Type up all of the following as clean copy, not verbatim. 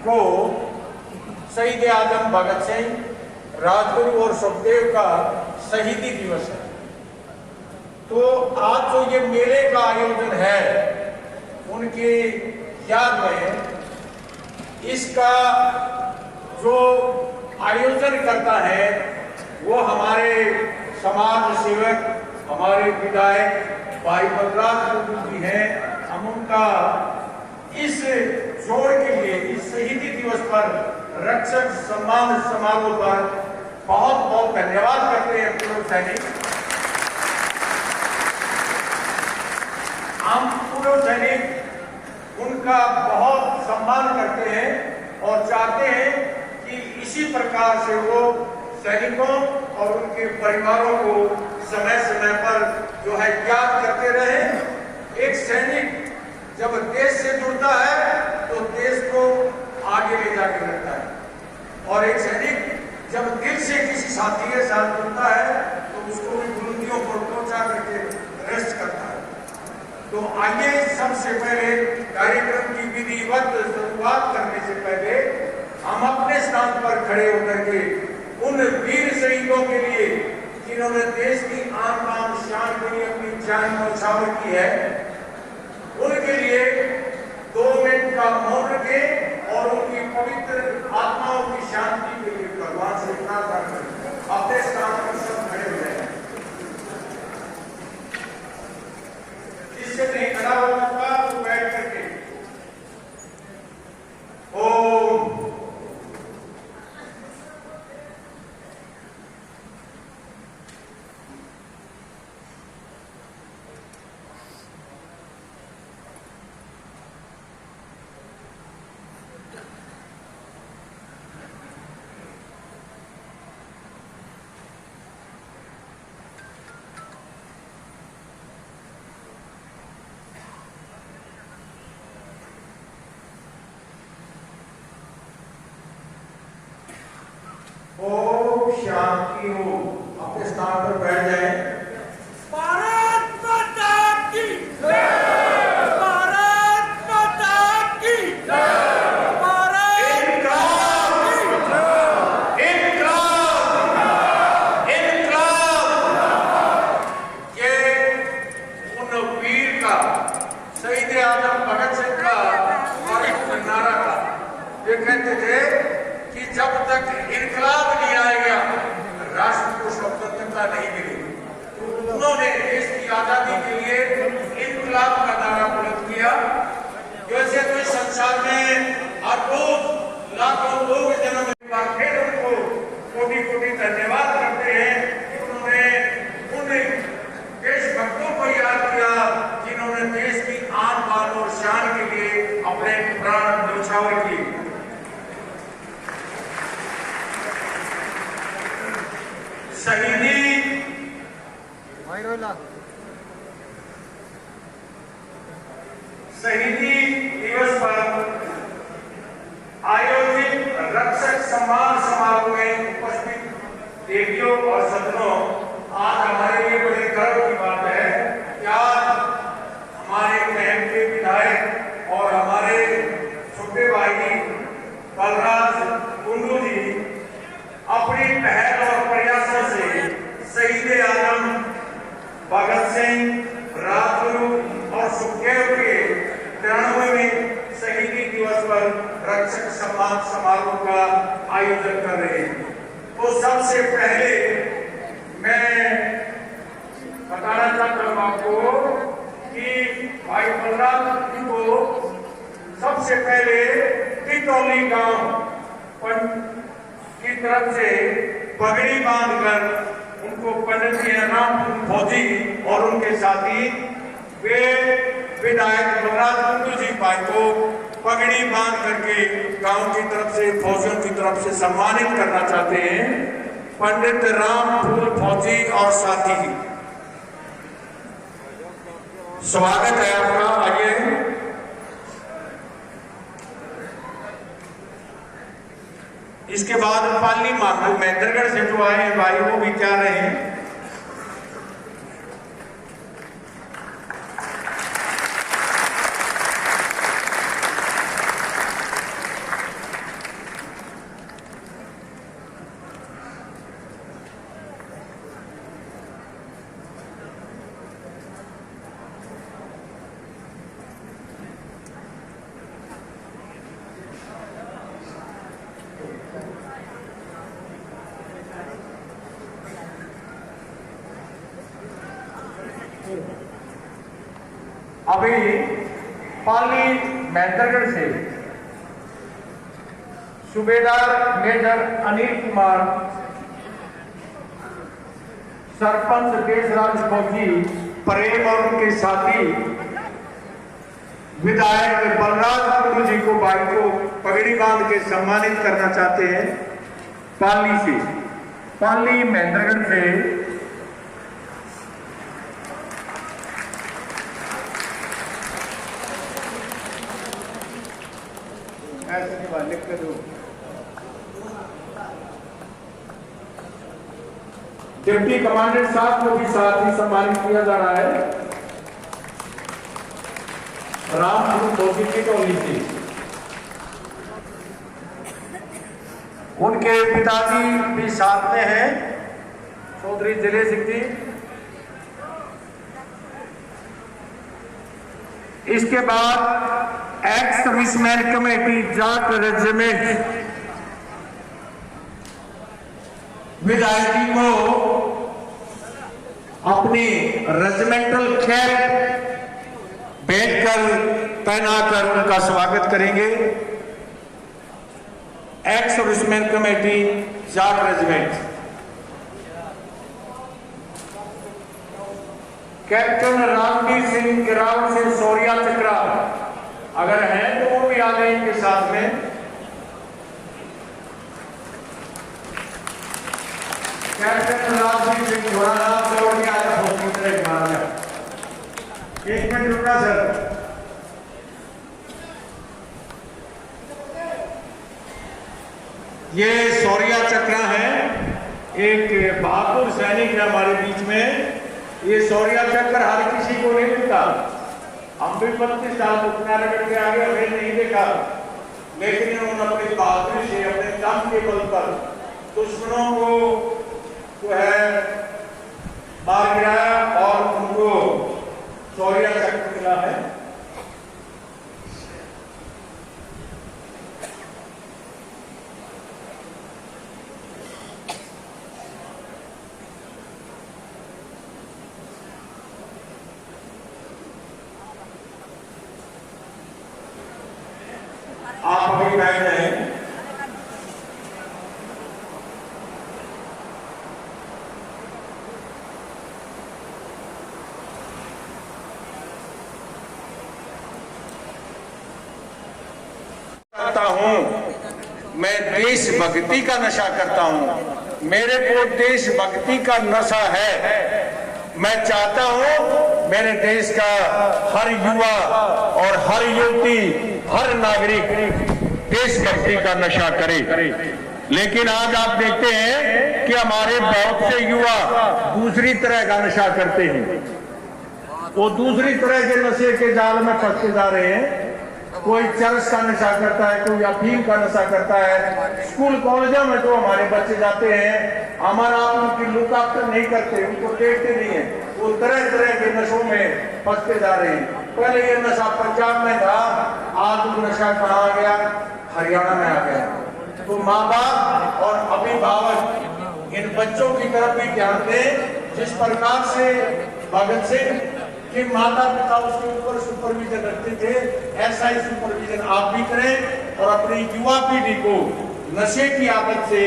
को शहीद आजम भगत सिंह, राजगुरु और सुखदेव का शहीदी दिवस है। तो आज जो ये मेले का आयोजन है उनकी याद में, इसका जो आयोजन करता है वो हमारे समाज सेवक, हमारे विधायक भाई बलराज टुडू जी हैं। हम उनका इस जोड़ के लिए, इस शहीदी दिवस पर रक्षक सम्मान समारोह पर बहुत बहुत धन्यवाद करते हैं पूर्व सैनिक। हम पूर्व सैनिक उनका बहुत सम्मान करते हैं और चाहते हैं कि इसी प्रकार से वो सैनिकों और उनके परिवारों को समय समय पर जो है याद करते रहे। एक सैनिक जब देश से जुड़ता है तो देश को आगे ले जाके रखता है, और एक सैनिक जब दिल से किसी साथी के साथ जुड़ता है तो उसको भी बुलंदियों पर पहुंचा करके रेस्ट करता है। तो आइए सबसे पहले कार्यक्रम की विधिवत शुरुआत करने से पहले हम अपने स्थान पर खड़े होकर के उन वीर शहीदों के लिए जिन्होंने देश की आन बान शान के लिए अपनी जान न्यौछावर की है, उनके लिए 2 मिनट का मौन रखें और उनकी पवित्र आत्माओं की शांति के लिए भगवान से प्रार्थना करें। अपने स्थान पर सब खड़े हो जाएं। जिससे नहीं खड़ा हो सकता तो बैठ करके ओम। ओम शांति हो। अपने स्थान पर बैठ जाएं। भारत माता की जय। भारत माता की जय। भारत इनकलाब, इनकलाब, इनकलाब। ये उन वीर का, शहीद आजम भगत सिंह का नारा था। ये कहते थे कि जब तक इनकलाब नहीं आएगा राष्ट्र को स्वतंत्रता नहीं मिलेगी। तो उन्होंने देश की आजादी के लिए इनकलाब का नारा बुलंद किया। वैसे तो इस संसार में हर रोज लाखों लोग जन्म फिर उनको कोटि कोटि धन्यवाद करते हैं कि उन्होंने उन देशभक्तों को याद किया जिन्होंने देश की आन बान और शान के लिए अपने प्राण न्यौछावर किए। शहीदी दिवस पर आयोजित रक्षक सम्मान समारोह में उपस्थित देवियों और सज्जनों, आज हमारे लिए बड़े गर्व की बात है कि आज हमारे बहन के विधायक और हमारे छोटे भाई बलराज टुडू जी अपनी पहल और प्रयासों से शहीद आजम भगत सिंह, राजगुरु और सुखदेव के 93वें शहीदी दिवस पर रक्षक सम्मान समारोह का आयोजन कर रहे हैं। तो सबसे पहले मैं बताना चाहता हूँ आपको कि भाई बलराज जी को सबसे पहले टिटोली गांव की तरफ से पगड़ी बांधकर उनको पंडित राम फौजी और उनके साथी वे विधायक बलराज टुडू जी भाई को पगड़ी बांध करके गांव की तरफ से, फौजियों की तरफ से सम्मानित करना चाहते हैं। पंडित राम फूल फौजी और साथी, स्वागत है आपका। आइए। इसके बाद पाली माधो महेंद्रगढ़ से जो आए भाई वो भी क्या रहे हैं। अभी पाली मेहंदरगढ़ से सूबेदार मेजर अनिल कुमार, सरपंच देशराज फौजी परेल और उनके साथी विधायक बलराज कुंडू जी को भाई को पगड़ी बांध के सम्मानित करना चाहते हैं। पाली से, पाली मेहंदरगढ़ से ऐसे की बात लिख के दो। डिप्टी कमांडेंट साहब को भी साथ ही सम्मानित किया जा रहा है। रामपुर धोती की टोली थी, उनके पिताजी भी साथ में हैं, चौधरी जिले सिंह जी। इसके बाद x serviceman committee Jat regiment विधायक जी को अपनी रेजिमेंटल कैप भेंट कर पहनाकर उनका स्वागत करेंगे। Ex serviceman committee Jat regiment, captain Ramvir Singh गिरावट से सौरिया चक्रा अगर हैं तो वो भी आ जाए इनके साथ में। कैप्टन रामवीर सिंह घोड़ा सौरिया एक मिनट रुका सर। ये सौरिया चक्रा है, एक बहादुर सैनिक है हमारे बीच में। ये सौरिया चक्र हर किसी को नहीं मिलता। हम भी 32 साल उपनारायण के आगे हमें नहीं देखा, लेकिन इन्होंने अपनी बहादुरी से अपने दम के बल पर दुश्मनों को जो है मार गिराया और उनको सौरिया चक्र मिला है। आप अभी बैठ रहे हैं। करता हूं, मैं देशभक्ति का नशा करता हूं। मेरे को देशभक्ति का नशा है। मैं चाहता हूं मेरे देश का हर युवा और हर युवती, हर नागरिक देशभक्ति का नशा करे। लेकिन आज आप देखते हैं कि हमारे बहुत से युवा दूसरी तरह का नशा करते हैं। वो दूसरी तरह के नशे के जाल में फंसते जा रहे हैं। कोई चरस का नशा करता है, कोई अफीम का नशा करता है। स्कूल कॉलेजों में तो हमारे बच्चे जाते हैं, हमारा आप उनकी लुक आफ्टर नहीं करते, उनको देखते नहीं है। वो तरह तरह के नशों में फंसते जा रहे हैं। पहले ये नशा पंजाब में था, आज वो नशा कहाँ आ गया? हरियाणा में आ गया। तो माँ बाप और अभिभावक इन बच्चों की तरफ भी ध्यान दें। जिस प्रकार से भगत सिंह कि माता पिता उसके ऊपर सुपरविजन रखते थे, ऐसा ही सुपरविजन आप भी करें और अपनी युवा पीढ़ी को नशे की आदत से,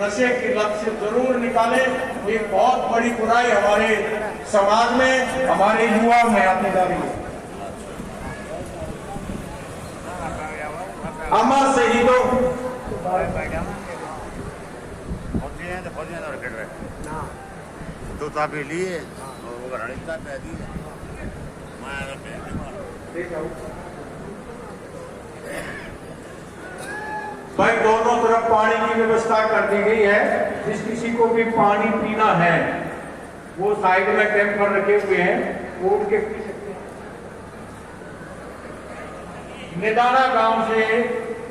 नशे की लत से जरूर निकालें। ये बहुत बड़ी बुराई हमारे समाज में, हमारे युवा में आती जा रही है। अमर शहीदों तो लिए वो रणिता पैदी है। भाई दोनों तरफ पानी की व्यवस्था कर दी गई है। जिस किसी को भी पानी पीना है वो साइड में कैंपर रखे हुए हैं, वो उठ के पी सकते हैं। निदाना गांव से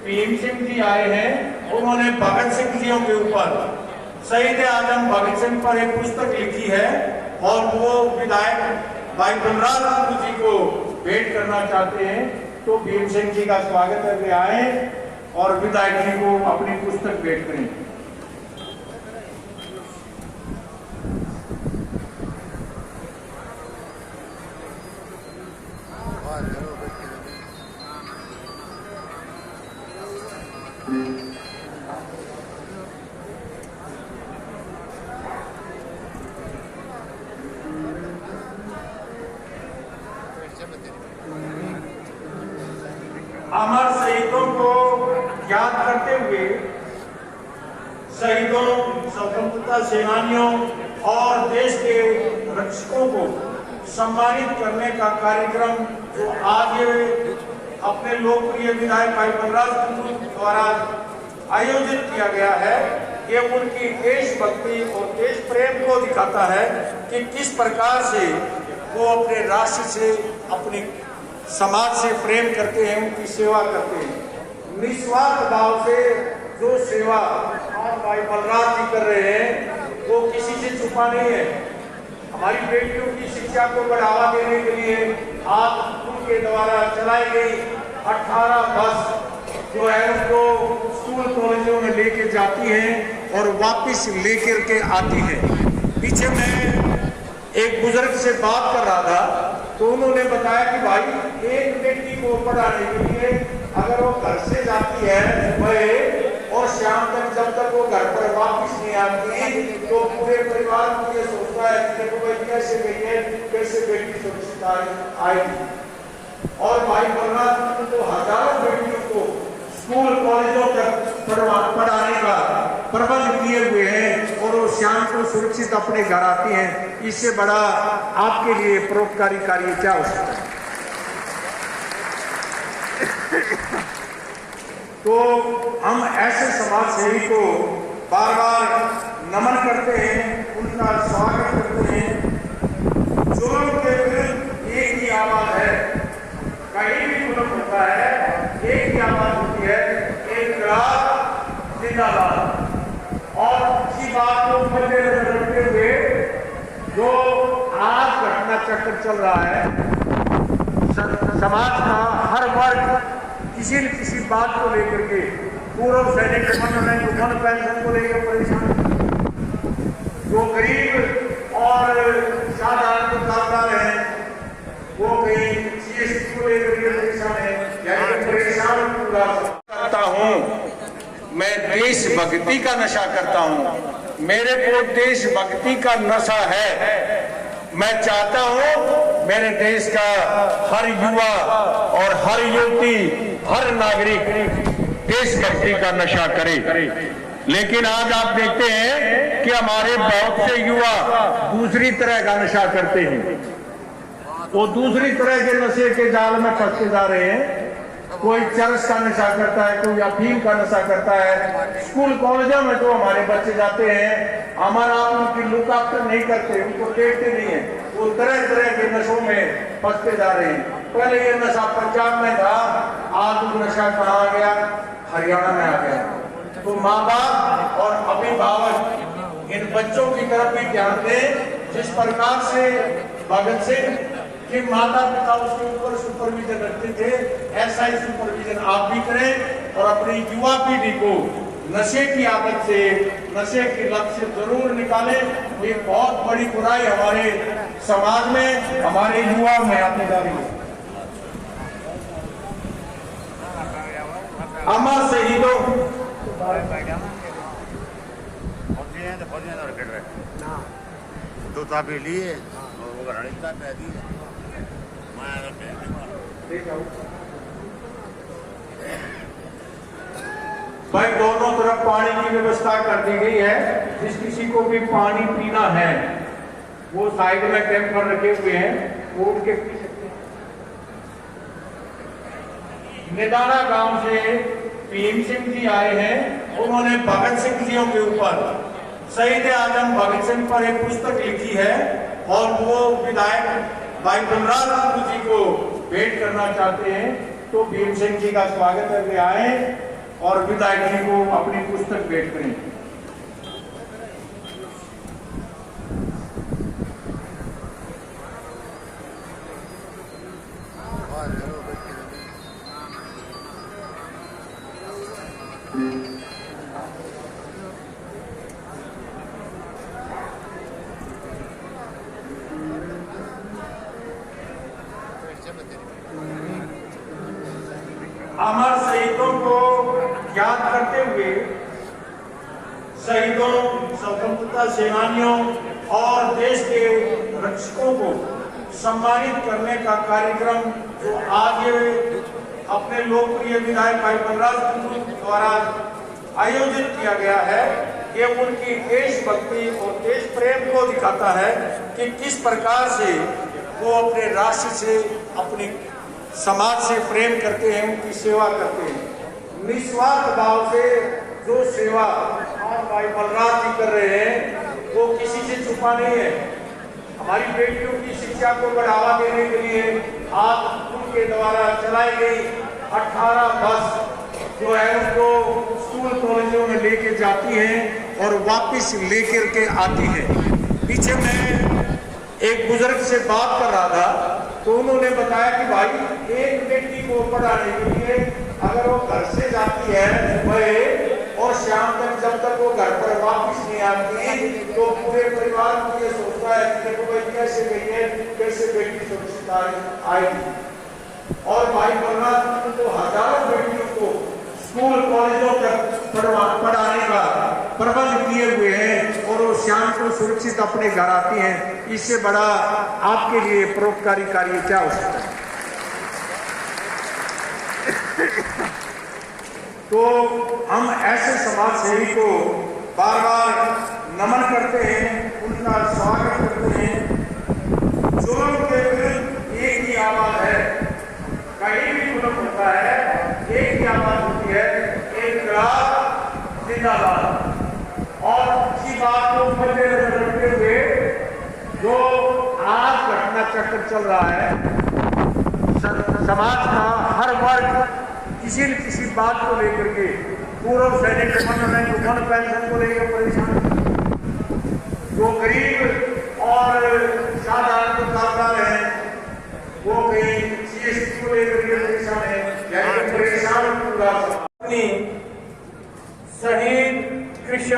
भीम सिंह जी आए हैं। उन्होंने भगत सिंह जियों के ऊपर, शहीद आजम भगत सिंह पर एक पुस्तक लिखी है और वो विधायक भाई बलराज कुंडू जी को भेंट करना चाहते हैं। तो भीम सिंह जी का स्वागत करके आए और विधायक जी को अपनी पुस्तक भेंट करें। अमर शहीदों को याद करते हुए शहीदों, स्वतंत्रता सेनानियों और देश के रक्षकों को सम्मानित करने का कार्यक्रम जो आज अपने लोकप्रिय विधायक भाई बलराज टुडू द्वारा आयोजित किया गया है, ये उनकी देशभक्ति और देश प्रेम को दिखाता है कि किस प्रकार से वो अपने राष्ट्र से, अपने समाज से प्रेम करते हैं, उनकी सेवा करते हैं। निस्वार्थ भाव से जो सेवा आज भाई बलराज जी कर रहे हैं वो किसी से छुपा नहीं है। हमारी बेटियों की शिक्षा को बढ़ावा देने के लिए आज उनके द्वारा चलाई गई 18 बस जो है उनको स्कूल कॉलेजों में लेके जाती हैं और वापस लेकर के आती है। पीछे मैं एक बुजुर्ग से बात कर रहा था तो उन्होंने बताया कि भाई एक बेटी को पढ़ाने के लिए अगर वो घर से जाती है सुबह और शाम तक, जब तक वो घर पर वापस नहीं आती तो पूरे परिवार को ये सोचता है कि देखो भाई कैसे गई है, कैसे बेटी सुरक्षित आएगी। और भाई बलराज तो हजारों बेटियों को स्कूल कॉलेजों तक पढ़ाने का प्रबंध किए हुए हैं और वो शाम को सुरक्षित अपने घर आती हैं। इससे बड़ा आपके लिए परोपकारी कार्य क्या हो सकता है। तो हम ऐसे समाज सेवी को बार बार नमन करते हैं, उनका स्वागत करते हैं। जुल्म के विरुद्ध एक ही आवाज है, कहीं भी जुल्म होता है एक ही आवाज होती है, इनकलाब जिंदाबाद। और इसी बात को मद्देनजर रखते हुए जो आज घटना चक्र चल रहा है, समाज का हर वर्ग किसी न किसी बात को लेकर के, पूर्व सैनिक वन पेंशन को लेकर परेशान, जो गरीब और साधारण दुकानदार हैं वो कहीं CST को लेकर के परेशान है, यानी परेशान पूरा करता हूँ। मैं देशभक्ति का नशा करता हूँ, मेरे को देशभक्ति का नशा है। मैं चाहता हूँ मेरे देश का हर युवा और हर युवती, हर नागरिक देशभक्ति का नशा करे। लेकिन आज आप देखते हैं कि हमारे बहुत से युवा दूसरी तरह का नशा करते हैं, वो दूसरी तरह के नशे के जाल में फंसते जा रहे हैं। कोई चरस का नशा करता है, कोई अफीम का नशा करता है। स्कूल कॉलेजों में तो हमारे बच्चे जाते हैं, हमारा आप उनकी लुक आफ्टर नहीं करते, उनको देखते नहीं है, वो तरह तरह के नशों में फंसते जा रहे हैं। पहले ये नशा पंजाब में था, आज वो नशा कहाँ आ गया, हरियाणा में आ गया। तो माँ बाप और अभिभावक इन बच्चों की तरफ भी ध्यान दें। जिस प्रकार से भगत सिंह कि माता पिता उसके ऊपर सुपरविजन रखते थे, ऐसा ही सुपरविजन आप भी करें और अपनी युवा पीढ़ी को नशे की आदत से, नशे की लत से जरूर निकालें। ये बहुत बड़ी बुराई हमारे समाज में, हमारे युवा में आती जा रही है। अमर शहीदों तो तापी लिए वो रणिता पैदी है। भाई दोनों तरफ पानी की व्यवस्था कर दी गई है। जिस किसी को भी पानी पीना है वो साइड में कैंपर रखे हुए हैं, वो उठ के पी सकते हैं। निदाना गांव से भीम सिंह जी आए हैं, उन्होंने भगत सिंह जियों के ऊपर, शहीद आजम भगत सिंह पर एक पुस्तक लिखी है और वो विधायक भाई बलराज टुडू जी को भेंट करना चाहते हैं। तो भीम सिंह जी का स्वागत करके आए और विधायक जी को अपनी पुस्तक भेंट करें। याद करते हुए शहीदों, स्वतंत्रता सेनानियों और देश के रक्षकों को सम्मानित करने का कार्यक्रम जो आज अपने लोकप्रिय विधायक भाई बलराज टुडू द्वारा आयोजित किया गया है, ये उनकी देशभक्ति और देश प्रेम को दिखाता है कि किस प्रकार से वो अपने राष्ट्र से, अपने समाज से प्रेम करते हैं, उनकी सेवा करते हैं। निस्वार्थ भाव से जो सेवा आज भाई बलराज जी कर रहे हैं वो किसी से छुपा नहीं है। हमारी बेटियों की शिक्षा को बढ़ावा देने के लिए आज उनके द्वारा चलाई गई 18 बस जो है उनको स्कूल कॉलेजों में लेके जाती हैं और वापस लेकर के आती है। पीछे मैं एक बुजुर्ग से बात कर रहा था तो उन्होंने बताया कि भाई एक बेटी को पढ़ाने के लिए अगर वो घर से जाती है सुबह और शाम तक जब तक वो घर पर वापस नहीं आती तो पूरे परिवार को ये सोचता है कि देखो भाई कैसे गई है, कैसे बेटी सुरक्षित आएगी। और भाई बलराज तो हजारों बेटियों को स्कूल कॉलेजों तक पढ़ाने का प्रबंध किए हुए हैं और वो शाम को सुरक्षित अपने घर आती हैं। इससे बड़ा आपके लिए परोपकारी कार्य क्या हो सकता है। तो हम ऐसे समाज सेवी को बार बार नमन करते हैं, उनका स्वागत करते हैं। जुल्म के विरुद्ध एक ही आवाज है, कहीं भी जुल्म होता है एक ही आवाज होती है, इनकलाब जिंदाबाद। और इसी बात को मद्देनजर रखते हुए जो आज घटना चक्र चल रहा है, समाज का हर वर्ग किसी न किसी बात को लेकर के, पूर्व सैनिक वन पेंशन को लेकर परेशान, जो गरीब और साधारण दुकानदार हैं वो कहीं जीएसटी को लेकर के परेशान है, यानी परेशान पूरा। अपनी शहीद कृष्ण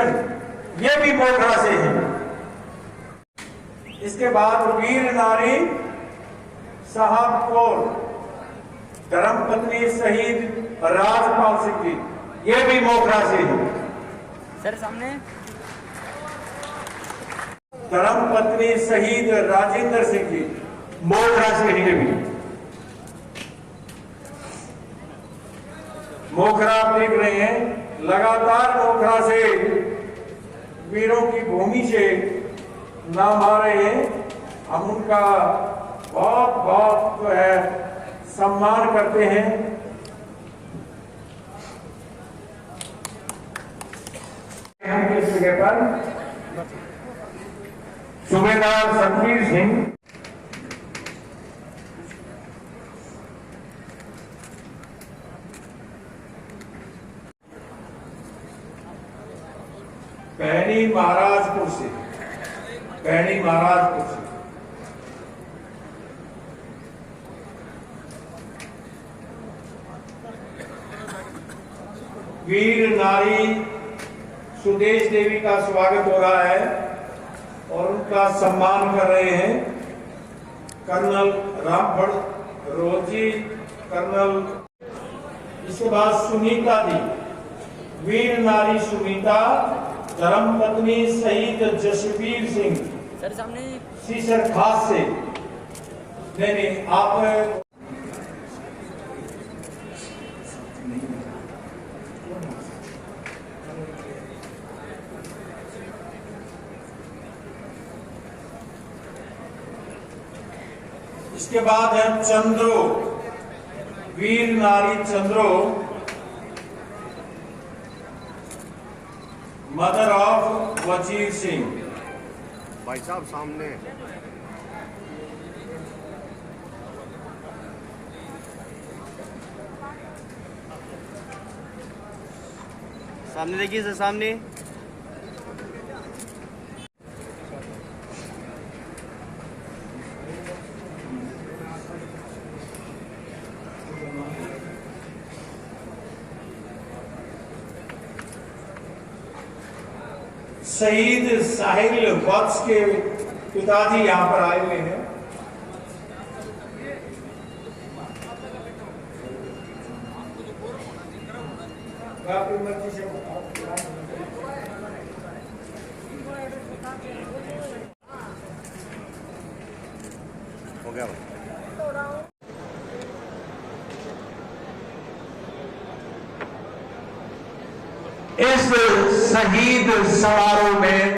ये भी मोखरा से है। इसके बाद वीर नारी साहब कौर धर्मपत्नी शहीद राजपाल सिंह जी ये भी मोखरा से है। सर सामने धर्मपत्नी शहीद राजेंद्र सिंह जी मोखरा से है। भी मोखरा आप देख रहे हैं, लगातार मोखरा से वीरों की भूमि से नाम आ रहे हैं। हम उनका बहुत बहुत जो है सम्मान करते हैं। हम इस जगह पर सूबेदार सतवीर सिंह पैनी महाराजपुर से, पैनी महाराजपुर से वीर नारी सुदेश देवी का स्वागत हो रहा है और उनका सम्मान कर रहे हैं कर्नल रामफल रोजी, कर्नल। इसके बाद सुनीता जी, वीर नारी सुनीता धर्मपत्नी शहीद जसवीर सिंह सर सामने सीसर खास से। नहीं आप इसके बाद है चंद्रो, वीर नारी चंद्रो मदर ऑफ वजीर सिंह। भाई साहब सामने सामने देखिए सर, सामने शहीद साहिल वत्स के पिताजी यहाँ पर आए हुए हैं। काफी शहीद समारोह में